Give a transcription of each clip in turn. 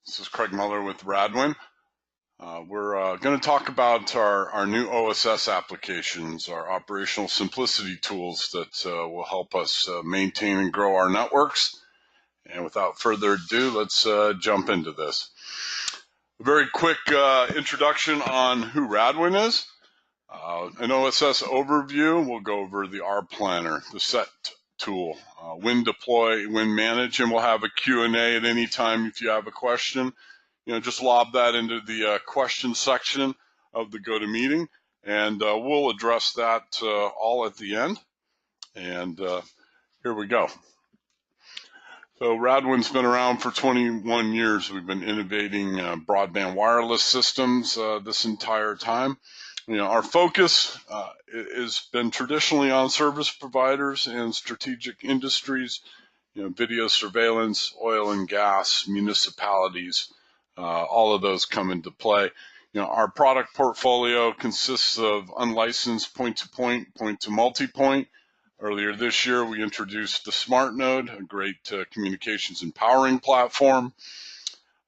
This is Craig Muller with RADWIN. We're going to talk about our new OSS applications, our operational simplicity tools that will help us maintain and grow our networks. And without further ado, let's jump into this. A very quick introduction on who RADWIN is. An OSS overview, we'll go over the R Planner, the set tool, when deploy, when manage, and we'll have a Q&A at any time if you have a question. Just lob that into the question section of the GoToMeeting, and we'll address that all at the end. And here we go. So RADWIN's been around for 21 years. We've been innovating broadband wireless systems this entire time. Our focus has been traditionally on service providers and strategic industries, video surveillance, oil and gas, municipalities, all of those come into play. Our product portfolio consists of unlicensed point-to-point, point-to-multipoint. Earlier this year, we introduced the Smart Node, a great communications and powering platform.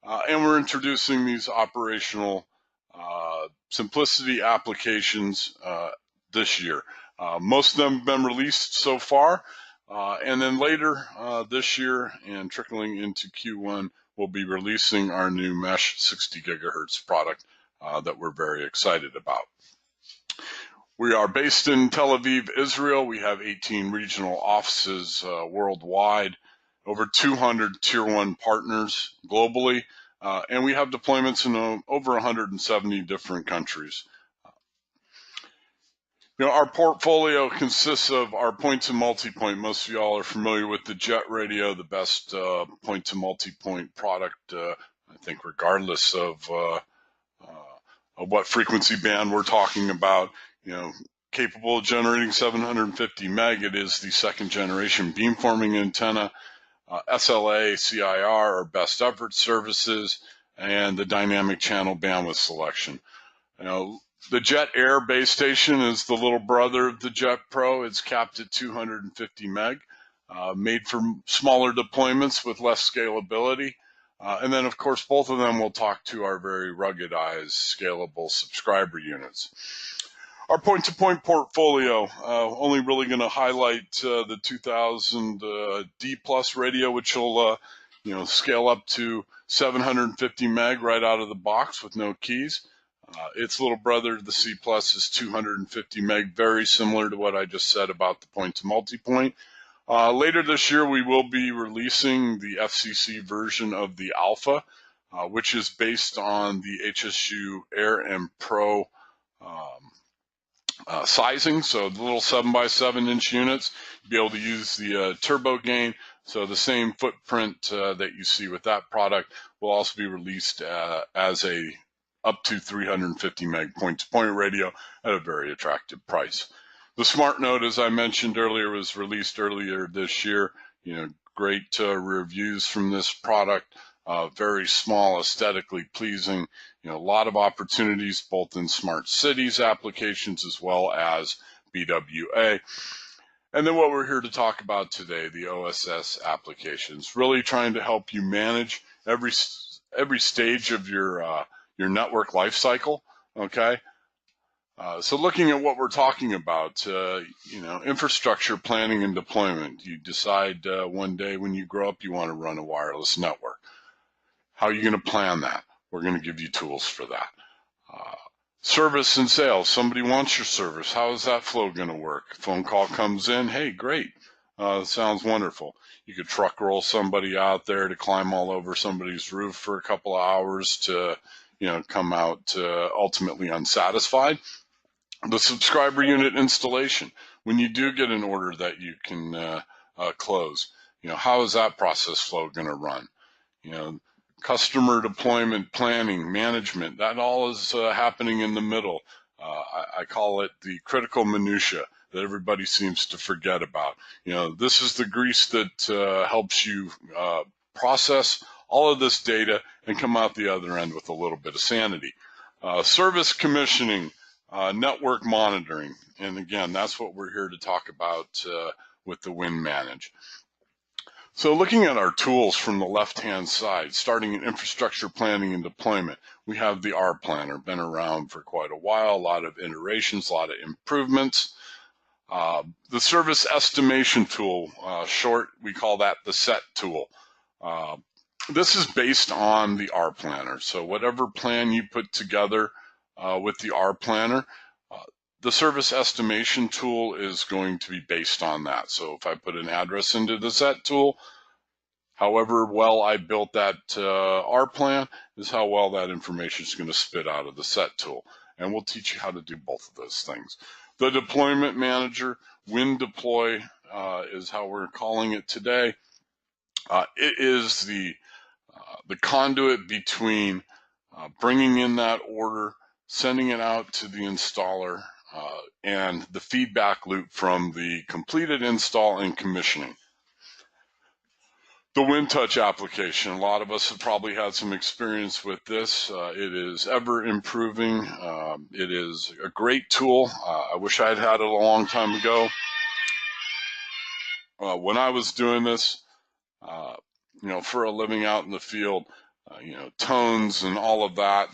And we're introducing these operational simplicity applications this year. Most of them have been released so far, and then later this year and trickling into Q1, we'll be releasing our new Mesh 60 gigahertz product that we're very excited about. We are based in Tel Aviv, Israel. We have 18 regional offices worldwide, over 200 tier 1 partners globally, and we have deployments in over 170 different countries. Our portfolio consists of our point-to-multipoint. Most of y'all are familiar with the Jet Radio, the best point-to-multipoint product, I think, regardless of what frequency band we're talking about. Capable of generating 750 meg. It is the second generation beamforming antenna. SLA, CIR are best effort services, and the dynamic channel bandwidth selection. The Jet Air base station is the little brother of the Jet Pro. It's capped at 250 meg, made for smaller deployments with less scalability. And then, of course, both of them will talk to our very ruggedized, scalable subscriber units. Our point-to-point portfolio, only really going to highlight the 2000 D Plus radio, which will scale up to 750 meg right out of the box with no keys. Its little brother, the C Plus, is 250 meg, very similar to what I just said about the point-to-multipoint. Later this year, we will be releasing the FCC version of the Alpha, which is based on the HSU Air and Pro sizing, so the little 7x7 inch units. You'll be able to use the turbo gain, so the same footprint that you see with that product will also be released as a up to 350 meg point-to-point radio at a very attractive price. The Smart Node, as I mentioned earlier, was released earlier this year. Great reviews from this product. Very small, aesthetically pleasing. A lot of opportunities both in smart cities applications as well as BWA. And then what we're here to talk about today, the OSS applications, really trying to help you manage every stage of your network life cycle. Okay. So looking at what we're talking about, infrastructure planning and deployment. You decide one day when you grow up you want to run a wireless network. How are you going to plan that? We're going to give you tools for that. Service and sales. Somebody wants your service. How is that flow going to work? Phone call comes in. Hey, great. Sounds wonderful. You could truck roll somebody out there to climb all over somebody's roof for a couple of hours to, come out ultimately unsatisfied. The subscriber unit installation. When you do get an order that you can close, how is that process flow going to run? Customer deployment, planning, management, that all is happening in the middle. I call it the critical minutia that everybody seems to forget about. This is the grease that helps you process all of this data and come out the other end with a little bit of sanity. Service commissioning, network monitoring, and again, that's what we're here to talk about with the Win Manage. So looking at our tools from the left-hand side, starting in infrastructure planning and deployment, we have the R Planner, been around for quite a while, a lot of iterations, a lot of improvements. The service estimation tool, short, we call that the SET tool. This is based on the R Planner. So whatever plan you put together with the R Planner, the service estimation tool is going to be based on that. So if I put an address into the SET tool, however well I built that R plan is how well that information is going to spit out of the SET tool. And we'll teach you how to do both of those things. The deployment manager, WinDeploy is how we're calling it today. It is the conduit between bringing in that order, sending it out to the installer, and the feedback loop from the completed install and commissioning. The WinTouch application, a lot of us have probably had some experience with this. It is ever improving. It is a great tool. I wish I'd had it a long time ago. When I was doing this, for a living out in the field, tones and all of that,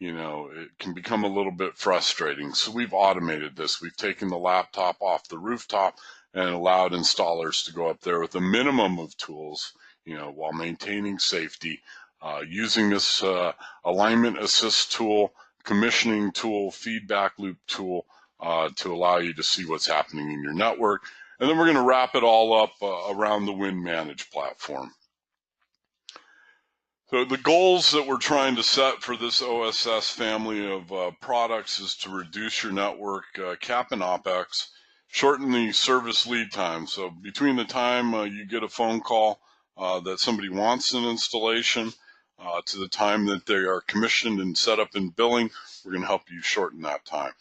it can become a little bit frustrating. So we've automated this. We've taken the laptop off the rooftop and allowed installers to go up there with a minimum of tools, while maintaining safety, using this alignment assist tool, commissioning tool, feedback loop tool to allow you to see what's happening in your network. And then we're going to wrap it all up around the WinManage platform. So the goals that we're trying to set for this OSS family of products is to reduce your network cap and OpEx, shorten the service lead time. So between the time you get a phone call that somebody wants an installation to the time that they are commissioned and set up in billing, we're going to help you shorten that time.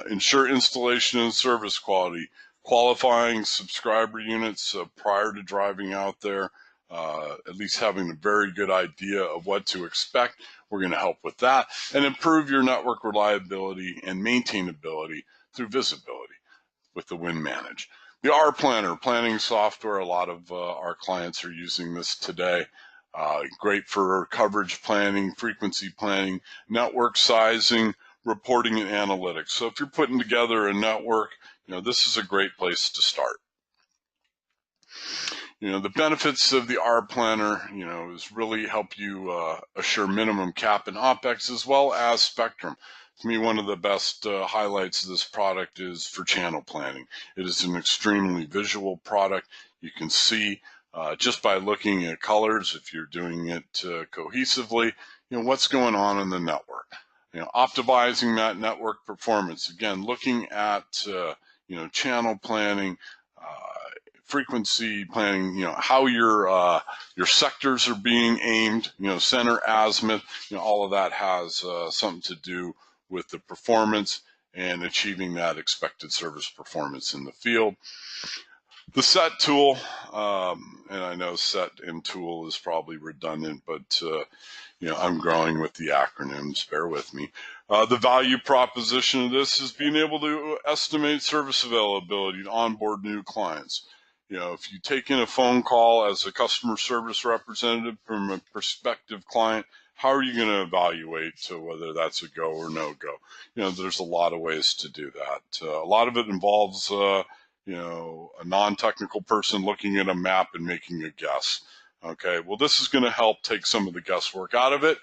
Ensure installation and service quality, qualifying subscriber units prior to driving out there, at least having a very good idea of what to expect. We're going to help with that, and improve your network reliability and maintainability through visibility with the WinManage. The R Planner planning software, a lot of our clients are using this today. Great for coverage planning, frequency planning, network sizing, reporting and analytics. So if you're putting together a network, this is a great place to start. The benefits of the R Planner, is really help you assure minimum cap and OpEx as well as spectrum. To me, one of the best highlights of this product is for channel planning. It is an extremely visual product. You can see just by looking at colors, if you're doing it cohesively, what's going on in the network. Optimizing that network performance. Again, looking at channel planning, frequency planning, how your sectors are being aimed, center, azimuth, all of that has something to do with the performance and achieving that expected service performance in the field. The SET tool, and I know SET and tool is probably redundant, but I'm growing with the acronyms, bear with me. The value proposition of this is being able to estimate service availability to onboard new clients. If you take in a phone call as a customer service representative from a prospective client, how are you going to evaluate whether that's a go or no go? There's a lot of ways to do that. A lot of it involves, a non-technical person looking at a map and making a guess. Okay, well, this is going to help take some of the guesswork out of it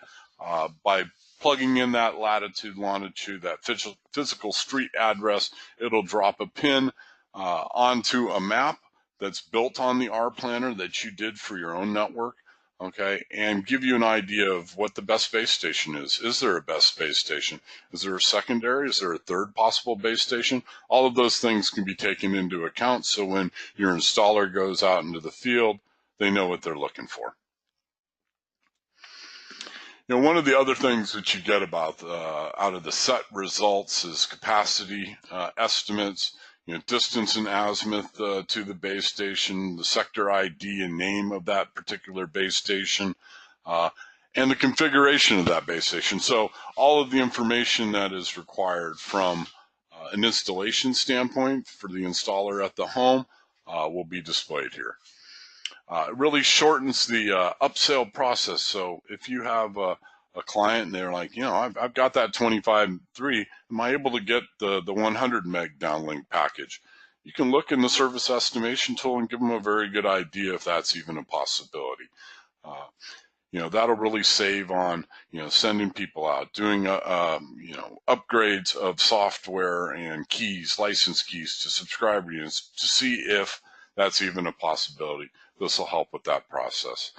by plugging in that latitude, longitude, that physical street address. It'll drop a pin onto a map that's built on the R Planner that you did for your own network, okay, and give you an idea of what the best base station is. Is there a best base station? Is there a secondary? Is there a third possible base station? All of those things can be taken into account, so when your installer goes out into the field, they know what they're looking for. One of the other things that you get about out of the SET results is capacity estimates, distance and azimuth to the base station, the sector ID and name of that particular base station, and the configuration of that base station. So all of the information that is required from an installation standpoint for the installer at the home will be displayed here. It really shortens the upsell process. So if you have a client and they're like, I've got that 25.3, am I able to get the 100 meg downlink package? You can look in the service estimation tool and give them a very good idea if that's even a possibility. That'll really save on, sending people out, doing, upgrades of software and keys, license keys to subscriber units to see if that's even a possibility. This will help with that process.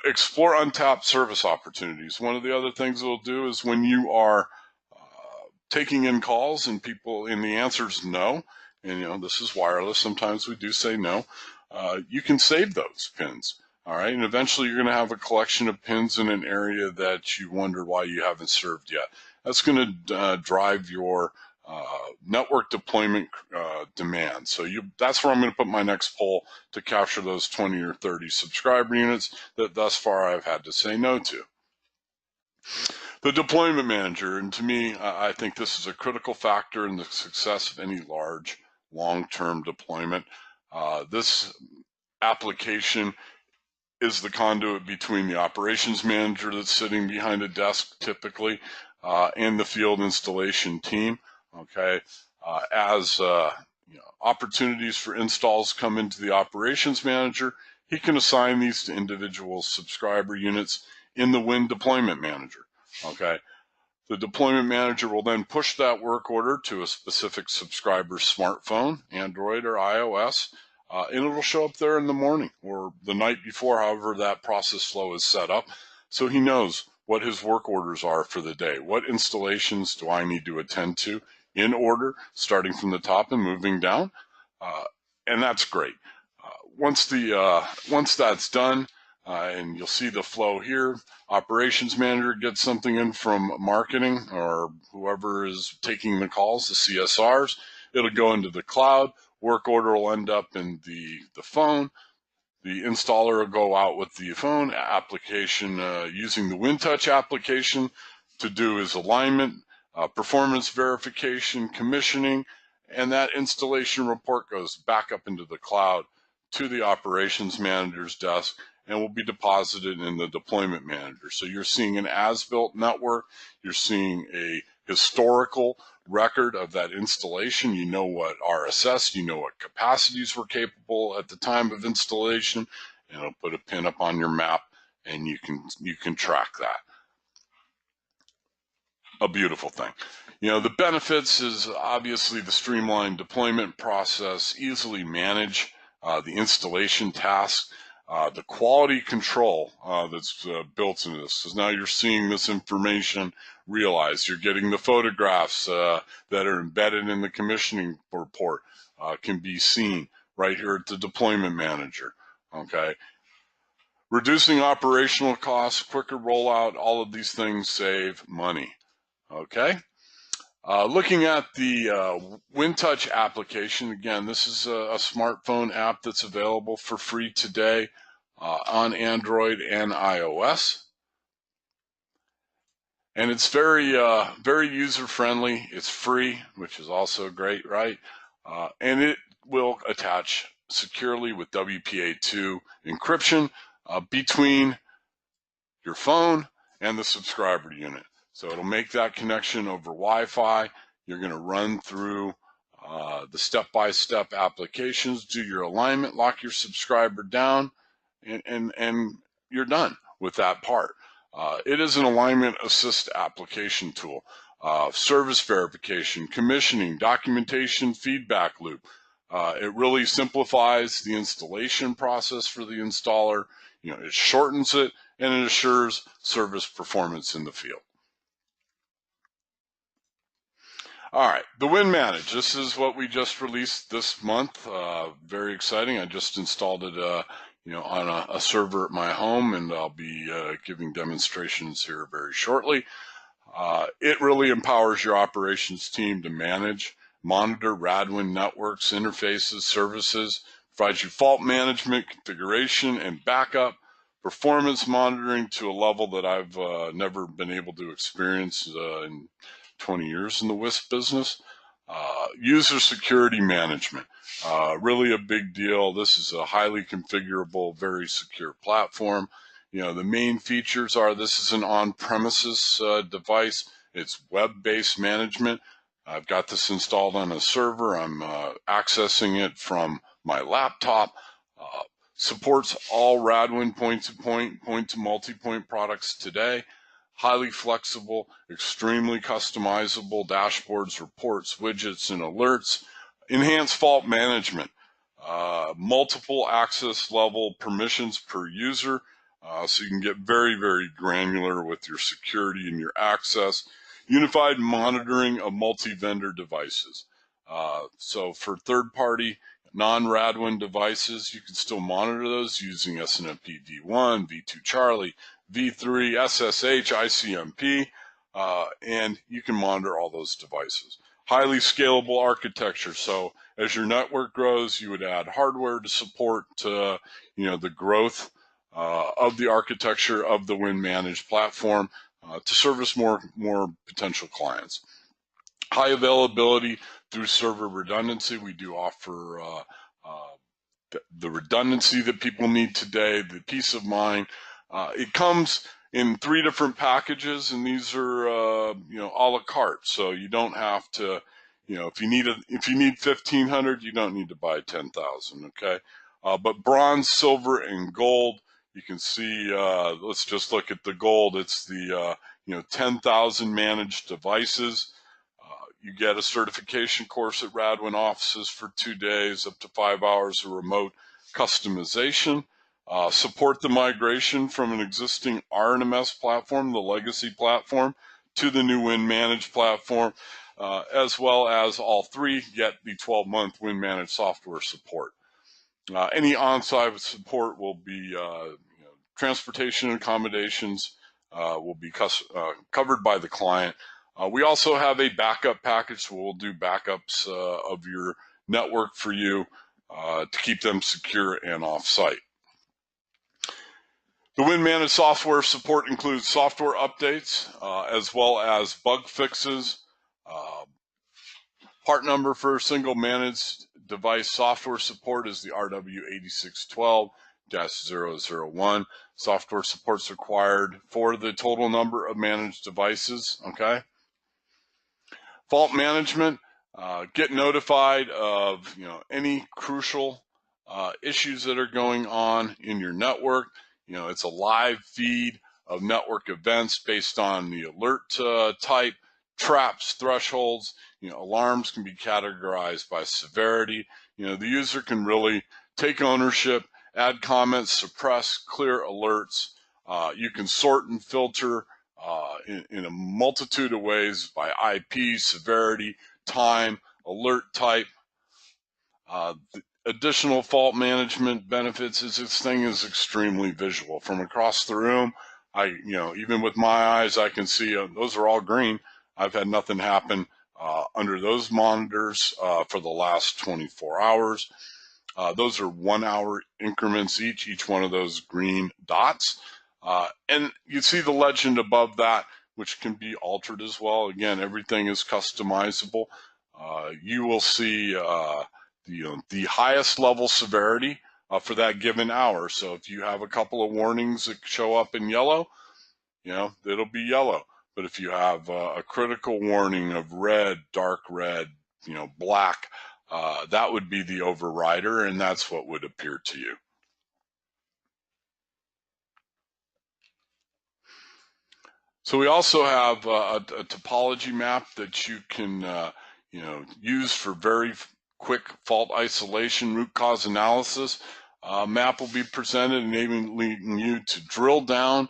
Explore untapped service opportunities. One of the other things it'll do is when you are taking in calls and the answer is no, and this is wireless, sometimes we do say no, you can save those pins. All right, and eventually you're going to have a collection of pins in an area that you wonder why you haven't served yet. That's going to drive your network deployment demand. So that's where I'm going to put my next poll to capture those 20 or 30 subscriber units that thus far I've had to say no to. The deployment manager, and to me, I think this is a critical factor in the success of any large long-term deployment. This application is the conduit between the operations manager that's sitting behind a desk typically and the field installation team. Okay, as opportunities for installs come into the operations manager, he can assign these to individual subscriber units in the WIN deployment manager. Okay, the deployment manager will then push that work order to a specific subscriber's smartphone, Android or iOS, and it'll show up there in the morning or the night before, however that process flow is set up. So he knows what his work orders are for the day. What installations do I need to attend to in order, starting from the top and moving down? And that's great. Once that's done, and you'll see the flow here, operations manager gets something in from marketing or whoever is taking the calls, the CSRs. It'll go into the cloud. Work order will end up in the phone. The installer will go out with the phone application using the WinTouch application to do his alignment, performance verification, commissioning, and that installation report goes back up into the cloud to the operations manager's desk and will be deposited in the deployment manager. So you're seeing an as-built network, you're seeing a historical record of that installation. You know what RSS, you know what capacities were capable at the time of installation, and it'll put a pin up on your map and you can track that. A beautiful thing. The benefits is obviously the streamlined deployment process, easily manage the installation tasks, the quality control that's built into this, because now you're seeing this information realized. You're getting the photographs that are embedded in the commissioning report can be seen right here at the deployment manager. Okay, reducing operational costs, quicker rollout, all of these things save money. Okay. Looking at the WinTouch application, again, this is a smartphone app that's available for free today on Android and iOS. And it's very user-friendly. It's free, which is also great, right? And it will attach securely with WPA2 encryption between your phone and the subscriber unit. So it'll make that connection over Wi-Fi. You're going to run through the step-by-step applications, do your alignment, lock your subscriber down, and you're done with that part. It is an alignment assist application tool. Service verification, commissioning, documentation, feedback loop. It really simplifies the installation process for the installer. It shortens it, and it assures service performance in the field. All right, the WIN Manage. This is what we just released this month. Very exciting. I just installed it, on a server at my home, and I'll be giving demonstrations here very shortly. It really empowers your operations team to manage, monitor RADWIN networks, interfaces, services, provides you fault management, configuration, and backup, performance monitoring to a level that I've never been able to experience in 20 years in the WISP business. User security management, really a big deal. This is a highly configurable, very secure platform. You know, the main features are this is an on-premises device. It's web-based management. I've got this installed on a server. I'm accessing it from my laptop. Supports all RADWIN point-to-point, point-to-multipoint products today. Highly flexible, extremely customizable dashboards, reports, widgets, and alerts. Enhanced fault management. Multiple access level permissions per user. So you can get very, very granular with your security and your access. Unified monitoring of multi-vendor devices. So for third-party non-RADWIN devices, you can still monitor those using SNMP v1, v2 Charlie, v3, SSH, ICMP, and you can monitor all those devices. Highly scalable architecture. So as your network grows, you would add hardware to support you know, the growth of the architecture of the WIN managed platform to service more potential clients. High availability through server redundancy. We do offer the redundancy that people need today, the peace of mind. It comes in 3 different packages, and these are you know, a la carte. So you don't have to, you know, if you need 1,500, you don't need to buy 10,000. Okay, but bronze, silver, and gold. You can see. Let's just look at the gold. It's the you know, 10,000 managed devices. You get a certification course at RADWIN offices for 2 days, up to 5 hours of remote customization. Support the migration from an existing RNMS platform, the legacy platform, to the new WIN managed platform, as well as all 3 get the 12-month WIN managed software support. Any on-site support will be, you know, transportation and accommodations will be covered by the client. We also have a backup package, so we'll do backups of your network for you to keep them secure and off-site. The WIN managed software support includes software updates as well as bug fixes. Part number for single managed device software support is the RW8612-001. Software support's required for the total number of managed devices. Okay. Fault management, get notified of, you know, any crucial issues that are going on in your network. You know, it's a live feed of network events based on the alert type, traps, thresholds. You know, alarms can be categorized by severity. You know, the user can really take ownership, add comments, suppress, clear alerts. You can sort and filter in a multitude of ways by IP, severity, time, alert type. The additional fault management benefits is this thing is extremely visual. From across the room, you know, even with my eyes, I can see those are all green. I've had nothing happen under those monitors for the last 24 hours. Those are 1 hour increments each one of those green dots. And you see the legend above that, which can be altered as well. Again, everything is customizable. You will see the highest level severity for that given hour. So if you have a couple of warnings that show up in yellow, you know, it'll be yellow. But if you have a critical warning of red, dark red, you know, black, that would be the overrider, and that's what would appear to you. So we also have a topology map that you can you know, use for very quick fault isolation, root cause analysis. Map will be presented, enabling you to drill down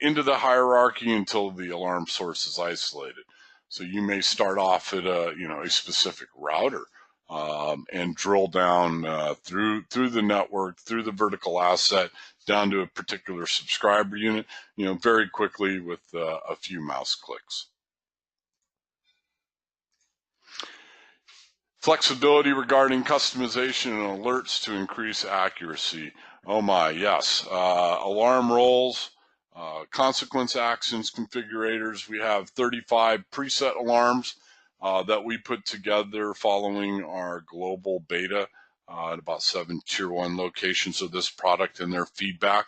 into the hierarchy until the alarm source is isolated. So you may start off at a, you know, a specific router and drill down through the network, through the vertical asset, down to a particular subscriber unit, you know, very quickly with a few mouse clicks. Flexibility regarding customization and alerts to increase accuracy. Oh my, yes. Alarm roles, consequence actions configurators. We have 35 preset alarms that we put together following our global beta at about 7 Tier 1 locations of this product and their feedback.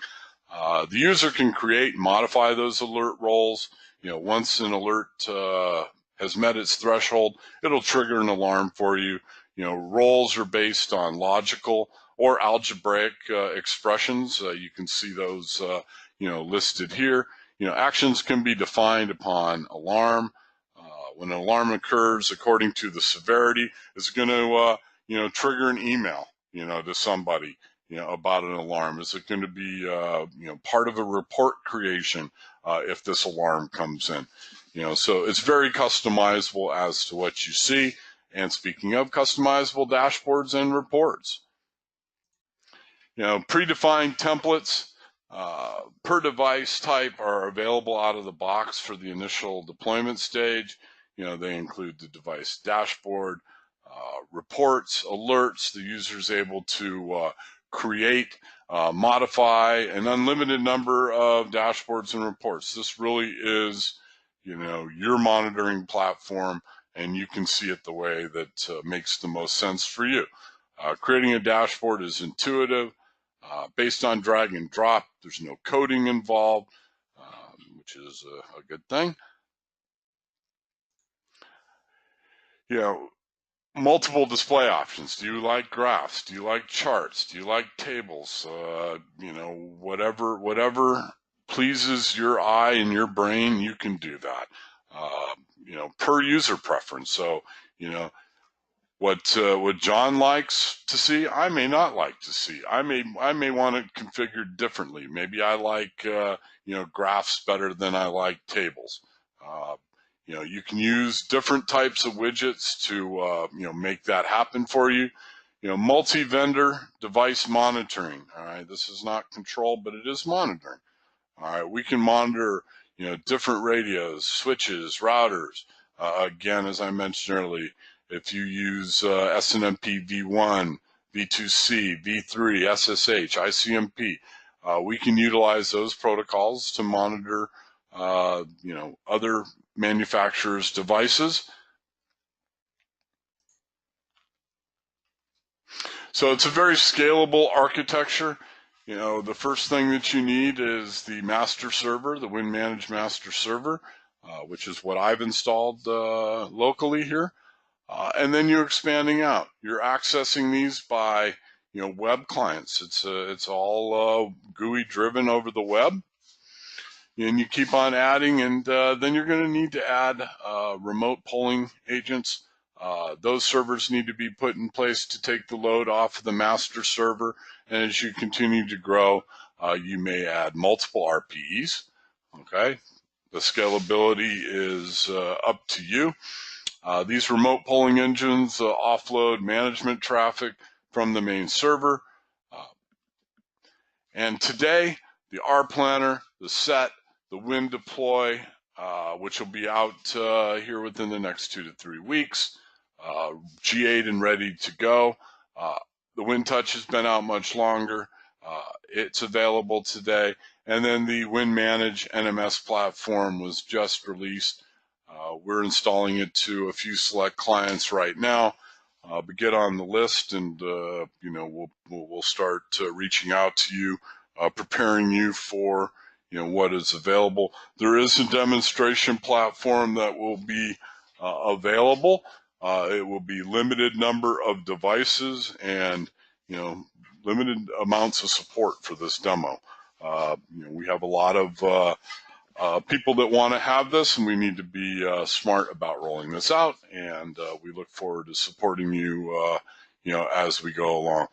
The user can create and modify those alert roles. Once an alert has met its threshold, it'll trigger an alarm for you. Roles are based on logical or algebraic expressions. You can see those listed here. Actions can be defined upon alarm. When an alarm occurs, according to the severity, it's going to trigger an email to somebody about an alarm. Is it going to be part of a report creation if this alarm comes in? So it's very customizable as to what you see. And speaking of customizable dashboards and reports, predefined templates per device type are available out of the box for the initial deployment stage. They include the device dashboard, reports, alerts. The user is able to create, modify an unlimited number of dashboards and reports. This really is, your monitoring platform, and you can see it the way that makes the most sense for you. Creating a dashboard is intuitive, based on drag and drop. There's no coding involved, which is a good thing. Multiple display options. Do you like graphs? Do you like charts? Do you like tables? Whatever pleases your eye and your brain, you can do that. Per user preference. So, what John likes to see, I may not like to see. I may want it configured differently. Maybe I like graphs better than I like tables. You can use different types of widgets to make that happen for you. Multi-vendor device monitoring. All right, this is not control, but it is monitoring. All right, we can monitor different radios, switches, routers. Again, as I mentioned earlier, if you use SNMP V1, V2C, V3, SSH, ICMP, we can utilize those protocols to monitor other manufacturers' devices. So it's a very scalable architecture. The first thing that you need is the master server, the WinManage master server, which is what I've installed locally here. And then you're expanding out. You're accessing these by web clients. It's all GUI driven over the web. And you keep on adding, and then you're going to need to add remote polling agents. Those servers need to be put in place to take the load off of the master server. And as you continue to grow, you may add multiple RPEs. Okay, the scalability is up to you. These remote polling engines offload management traffic from the main server. And today, the R Planner, the Set, the Win Deploy, which will be out here within the next 2 to 3 weeks, G8 and ready to go. The WinTouch has been out much longer. It's available today. And then the WinManage NMS platform was just released. We're installing it to a few select clients right now. But get on the list, and we'll start reaching out to you, preparing you for what is available. There is a demonstration platform that will be available. It will be limited number of devices and limited amounts of support for this demo. We have a lot of people that want to have this, and we need to be smart about rolling this out, and we look forward to supporting you as we go along.